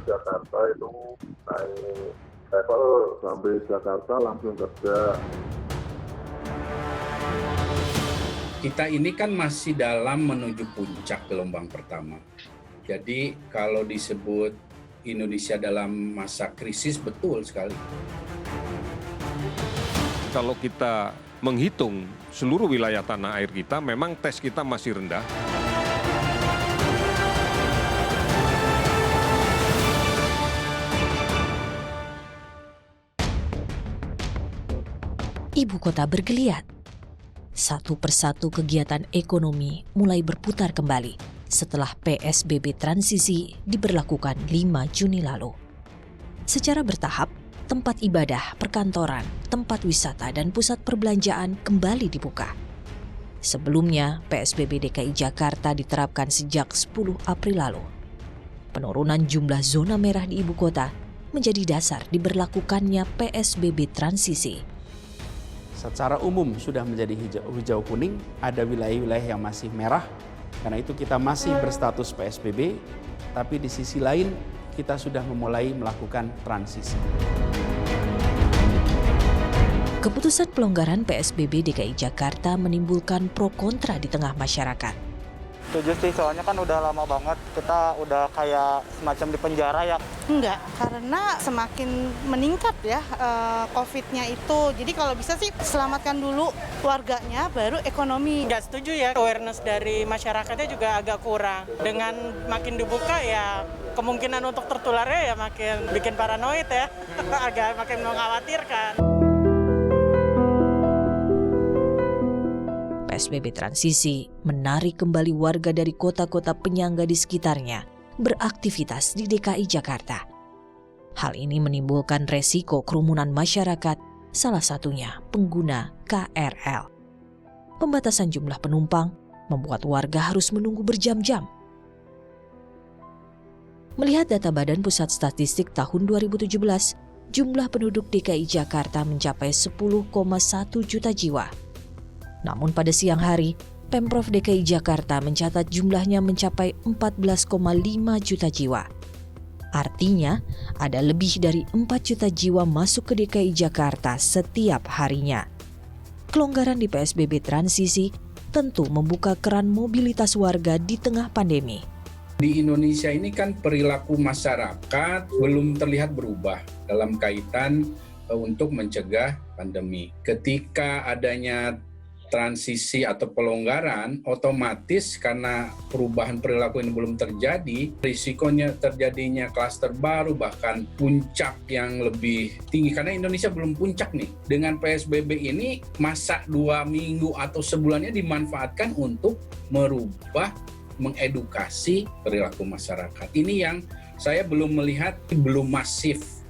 Jakarta itu naik level sampai Jakarta langsung kerja. Kita ini kan masih dalam menuju puncak gelombang pertama. Jadi kalau disebut Indonesia dalam masa krisis, betul sekali. Kalau kita menghitung seluruh wilayah tanah air kita, memang tes kita masih rendah. Ibu kota bergeliat. Satu persatu kegiatan ekonomi mulai berputar kembali setelah PSBB transisi diberlakukan 5 Juni lalu. Secara bertahap, tempat ibadah, perkantoran, tempat wisata, dan pusat perbelanjaan kembali dibuka. Sebelumnya, PSBB DKI Jakarta diterapkan sejak 10 April lalu. Penurunan jumlah zona merah di ibu kota menjadi dasar diberlakukannya PSBB transisi. Secara umum sudah menjadi hijau kuning, ada wilayah-wilayah yang masih merah, karena itu kita masih berstatus PSBB, tapi di sisi lain kita sudah memulai melakukan transisi. Keputusan pelonggaran PSBB DKI Jakarta menimbulkan pro kontra di tengah masyarakat. Setuju sih, soalnya kan udah lama banget, kita udah kayak semacam di penjara ya. Enggak, karena semakin meningkat ya COVID-nya itu. Jadi kalau bisa sih selamatkan dulu warganya, baru ekonomi. Nggak setuju ya, awareness dari masyarakatnya juga agak kurang. Dengan makin dibuka ya kemungkinan untuk tertularnya ya makin bikin paranoid ya, agak makin mengkhawatirkan. PSBB transisi menarik kembali warga dari kota-kota penyangga di sekitarnya beraktivitas di DKI Jakarta. Hal ini menimbulkan resiko kerumunan masyarakat, salah satunya pengguna KRL. Pembatasan jumlah penumpang membuat warga harus menunggu berjam-jam. Melihat data Badan Pusat Statistik tahun 2017, jumlah penduduk DKI Jakarta mencapai 10,1 juta jiwa. Namun pada siang hari, Pemprov DKI Jakarta mencatat jumlahnya mencapai 14,5 juta jiwa. Artinya, ada lebih dari 4 juta jiwa masuk ke DKI Jakarta setiap harinya. Kelonggaran di PSBB transisi tentu membuka keran mobilitas warga di tengah pandemi. Di Indonesia ini kan perilaku masyarakat belum terlihat berubah dalam kaitan untuk mencegah pandemi. Ketika adanya transisi atau pelonggaran, otomatis karena perubahan perilaku ini belum terjadi, risikonya terjadinya klaster baru, bahkan puncak yang lebih tinggi. Karena Indonesia belum puncak nih. Dengan PSBB ini, masa 2 minggu atau sebulannya dimanfaatkan untuk merubah, mengedukasi perilaku masyarakat. Ini yang saya belum melihat, belum masif.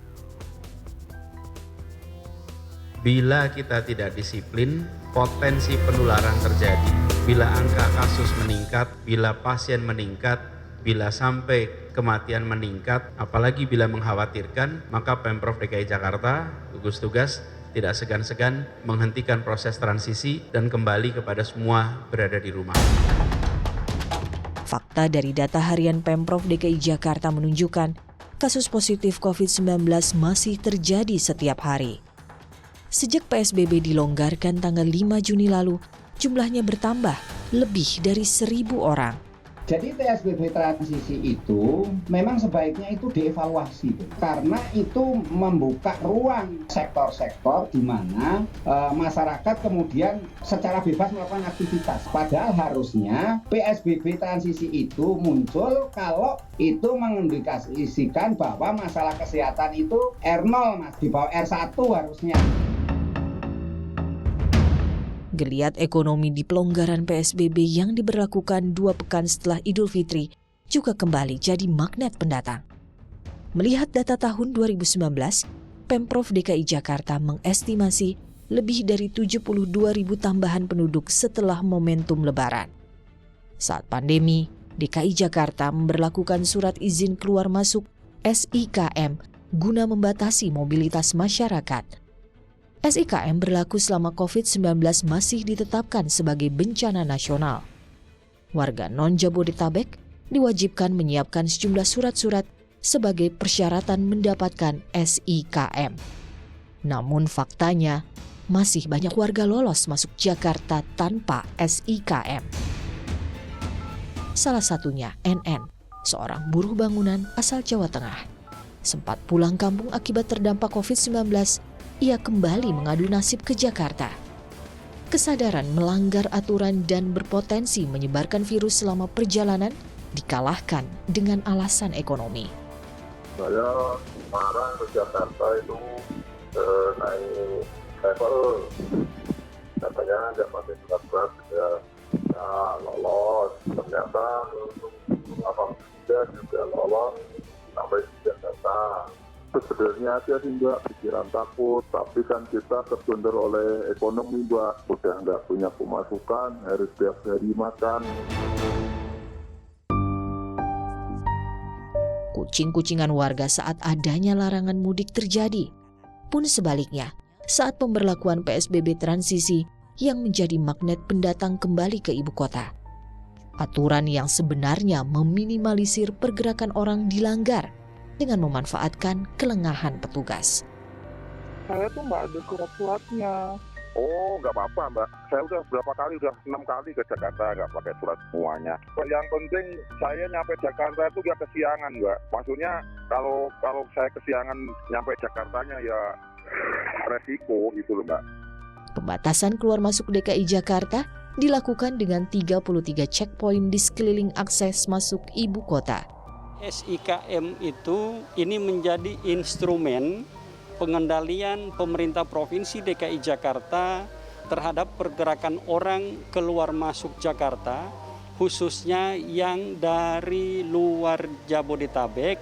Bila kita tidak disiplin, potensi penularan terjadi. Bila angka kasus meningkat, bila pasien meningkat, bila sampai kematian meningkat, apalagi bila mengkhawatirkan, maka Pemprov DKI Jakarta, gugus tugas, tidak segan-segan menghentikan proses transisi dan kembali kepada semua berada di rumah. Fakta dari data harian Pemprov DKI Jakarta menunjukkan kasus positif COVID-19 masih terjadi setiap hari. Sejak PSBB dilonggarkan tanggal 5 Juni lalu, jumlahnya bertambah lebih dari 1.000 orang. Jadi PSBB transisi itu memang sebaiknya itu dievaluasi, karena itu membuka ruang sektor-sektor di mana masyarakat kemudian secara bebas melakukan aktivitas. Padahal harusnya PSBB transisi itu muncul kalau itu mengindikasikan bahwa masalah kesehatan itu R0, Mas, di bawah R1 harusnya. Geliat ekonomi di pelonggaran PSBB yang diberlakukan 2 pekan setelah Idul Fitri juga kembali jadi magnet pendatang. Melihat data tahun 2019, Pemprov DKI Jakarta mengestimasi lebih dari 72.000 tambahan penduduk setelah momentum Lebaran. Saat pandemi, DKI Jakarta memberlakukan surat izin keluar masuk SIKM guna membatasi mobilitas masyarakat. SIKM berlaku selama COVID-19 masih ditetapkan sebagai bencana nasional. Warga non-Jabodetabek diwajibkan menyiapkan sejumlah surat-surat sebagai persyaratan mendapatkan SIKM. Namun faktanya, masih banyak warga lolos masuk Jakarta tanpa SIKM. Salah satunya NN, seorang buruh bangunan asal Jawa Tengah. Sempat pulang kampung akibat terdampak COVID-19, ia kembali mengadu nasib ke Jakarta. Kesadaran melanggar aturan dan berpotensi menyebarkan virus selama perjalanan dikalahkan dengan alasan ekonomi. Saya kemarin ke Jakarta itu naik travel, katanya nggak pakai surat ya lolos, ternyata alhamdulillah juga lolos sampai di Jakarta. Sebenarnya aja sih Mbak, pikiran takut, tapi kan kita tergonder oleh ekonomi Mbak, udah nggak punya pemasukan, harus tiap hari makan. Kucing-kucingan warga saat adanya larangan mudik terjadi. Pun sebaliknya, saat pemberlakuan PSBB transisi yang menjadi magnet pendatang kembali ke ibu kota. Aturan yang sebenarnya meminimalisir pergerakan orang dilanggar dengan memanfaatkan kelengahan petugas. Saya tuh nggak ada surat-suratnya. Oh, nggak apa-apa Mbak. Saya udah berapa kali, udah 6 kali ke Jakarta nggak pakai surat semuanya. Yang penting saya nyampe Jakarta itu nggak kesiangan Mbak. Maksudnya kalau saya kesiangan nyampe Jakartanya ya resiko gitu loh Mbak. Pembatasan keluar masuk DKI Jakarta dilakukan dengan 33 checkpoint di sekeliling akses masuk ibu kota. SIKM itu ini menjadi instrumen pengendalian pemerintah Provinsi DKI Jakarta terhadap pergerakan orang keluar masuk Jakarta, khususnya yang dari luar Jabodetabek,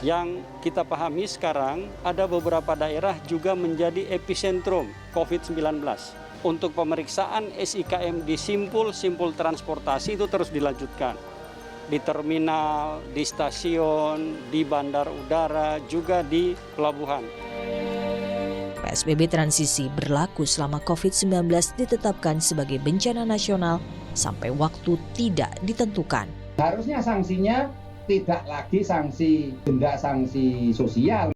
yang kita pahami sekarang ada beberapa daerah juga menjadi epicentrum COVID-19. Untuk pemeriksaan SIKM di simpul transportasi itu terus dilanjutkan. Di terminal, di stasiun, di bandar udara, juga di pelabuhan. PSBB transisi berlaku selama COVID-19 ditetapkan sebagai bencana nasional sampai waktu tidak ditentukan. Harusnya sanksinya tidak lagi sanksi denda, sanksi sosial.